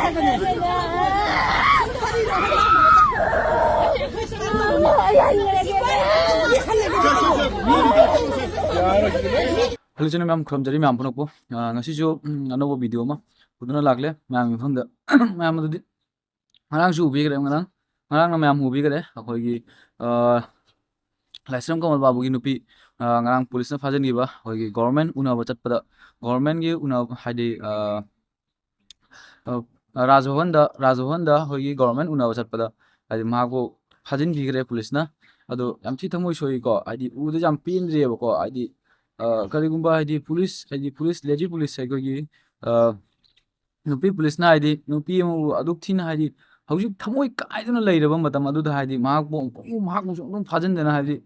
Hello channel ma'am खरमजरी ma'am पुनपो ngasiju anobo video ma puduna lagle ma'am phangda ma'am adudi ngarang ju ubi gare ngarang na ma'am ubi gare akoi gi laisram kamal babu gi nupi ngarang police na fajan gi ba akoi gi government una ba chatpada government gi una haidi rajbhavan da hoi gi government una ba chatpada haidi mago fajan gi gare police na ado yam thi thamoi soi ko haidi udu jam pin re ba ko haidi karigumba haidi police legit police hai gi nupi police na haidi nupi mu aduk thina haidi hojik thamoi kaiduna leiraba matam adu da haidi mahak bo mahak mu sum fajan dena haidi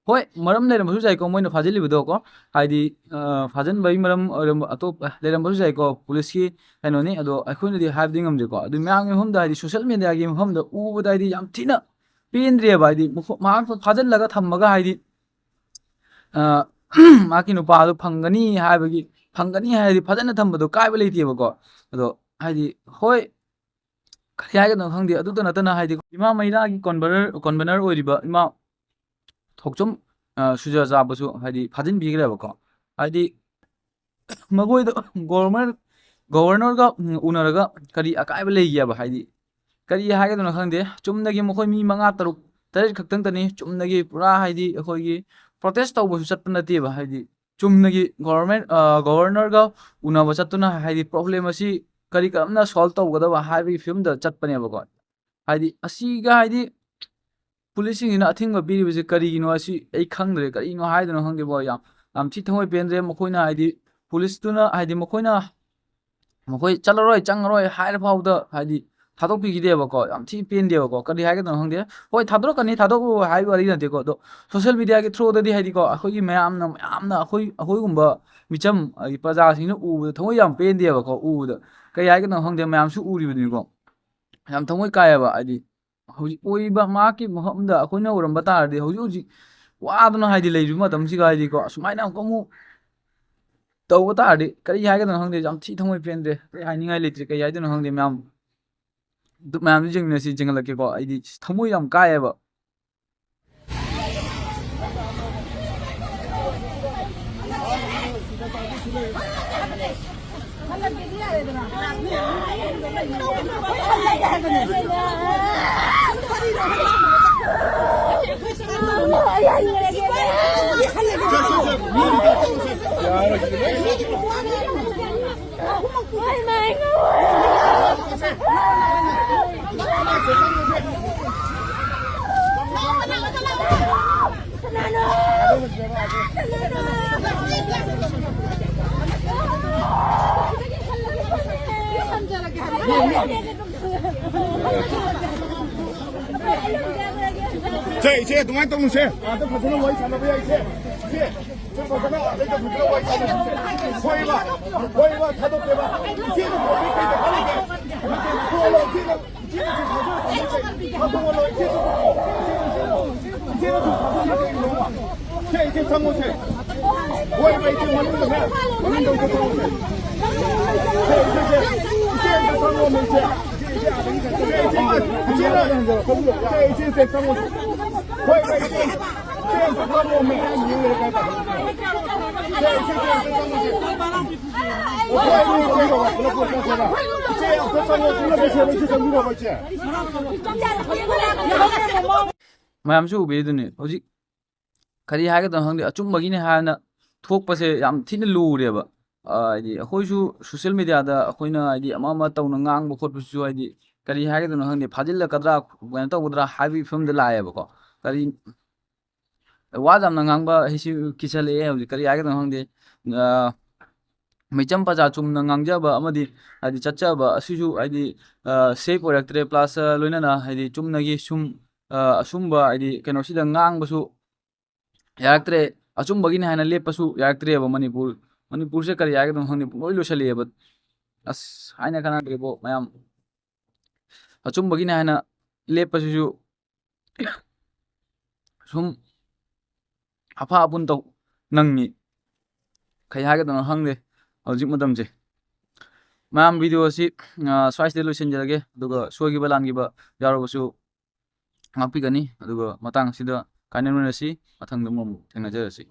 hoi maram leram basu jai ko moina fajili bido ko haidi fajan bai maram atop leram basu jai ko police ki kaino ni ado akhoi di have ding amje ko adu myang hom da haidi social media gi hom da u da haidi yam thina pin re ba haidi mahak fajan laga thammaga haidi माकी नुपा दो फंगनी हाइबगी फंगनी हाइदि फजन थंबदो कायबा लेतियेबको अदो हाइदि होय करि हाइगे न खंगदि अदुतो नतना हाइदि इमा मैरागी convener ओइरिबा इमा थोकचम सुजा जाबसु हाइदि फजन बिग्रेबको हाइदि मगोइदो governor गा उनरगा करि अकायबा लेगियाबा हाइदि करि हाइगे न खंगदे चुमनगी मखोय मी मंगा तरुक तरे खक्तंग तनी चुमनगी पुरा हाइदि अखोयगी protest tawbu chatpa nati ba haidi chumnagi governor ga unaba chatuna haidi problem asi kari kamna solve tawgada ba haibi film da chatpane ba ko haidi asi ga haidi policing ina athing ba biri bise kari no asi ei khangdre kari no haidno hangde bo yam thi thongoi pendre mokhoina haidi police tuna haidi mokoi chalaroi changroi hair phauda haidi थादोक पिगिदे बको याम थी pen दे बको कदि हागे न हंगदे होय थादरो कनी थादोक high वाली नते को दो social media के through ददी हाइदि को अखोई मैम ना अखोई गुंबा मिचम प्रजा सिंह उ थोय याम पेन दे बको उ कई हागे न हंगदे मैम सु उरि बदि को याम थोय कायबा आदि हौजि ओइबा माकी महमदा अखोइना उरम बतारदि हौजि हौजि वादनो हाइदि लेजु मतम सिगा हाइदि को सुमाइना कोमु तौ बतारदि कई हागे न हंगदे याम थी थोय पेन दे कई हाइनिंगाइ लेत्रि कई हाइदि न हंगदे मैम मैम जिंगने सी जिंगल के को आईदी थमु याम कायबा 이제 동안 또 무슨 아, 또 버튼을 와이 잡아 봐야 이제 저 버튼을 내가 버튼을 와이 잡아 거의 봐 다도 빼봐 이제는 뭐 이렇게 하는 게 그걸로 이제는 가동으로 이제는 좀 가동하게 너무 이제 상무세 거의 봐 이제 맞는 거 해. 맞는 거 이제 상무세 이제 상무면 이제 상무세 मैमसु उबेदुने होजि करी हागे त हंगदे अचुम बगिने हाना थोकपसे याम थिन लुरेबा आइदि अखोइसु सोशल मीडिया दा अखोइना आइदि अमा तौना ngang बो खोटबसु आइदि करी हागे त हंगदे फाजिल कदरा बन तौदरा हाबी फिल्म दा लायबा को करी वाजाम नंगांबा हिसि किसले होजि करी हागे त हंगदे मैचम पजा चुम नंगांगजाबा अमदि आइदि चच्चाबा असिसु आइदि सेफ ओरक्तरे प्लस लोइनाना आइदि चुमनगी असुम्बा आइदि कैनोसिदा ngangbसु याक्तरे अचुम्बगिने हाना लेपसु याक्तरेबा मणिपुर से करी हागे त हंगदे लोइ लोसलेबा अस हाइना खाना द्रेबो मयाम अचुम्बगिने हाना लेपसु सुम अफा अपुन तौ नंगि खै हागे त हंगदे हौजिक मतमसे ꯃꯌꯥꯝ ꯚꯤꯗꯤꯑꯣ ꯑꯁꯤ ꯁ꯭ꯋꯥꯏꯁꯤꯗ ꯂꯣꯏꯁꯤꯟꯖꯔꯒꯦ ꯑꯗꯨꯒ ꯁꯣꯏꯈꯤꯕ ꯂꯥꯟꯈꯤꯕ ꯌꯥꯎꯔꯕꯁꯨ ꯉꯥꯛꯄꯤꯒꯅꯤ ꯑꯗꯨꯒ ꯃꯇꯥꯡ ꯑꯁꯤꯗ ꯀꯥꯏꯅꯃꯤꯟꯅꯔꯁꯤ ꯃꯊꯪꯗ ꯑꯃꯨꯛ ꯊꯦꯡꯅꯖꯔꯁꯤ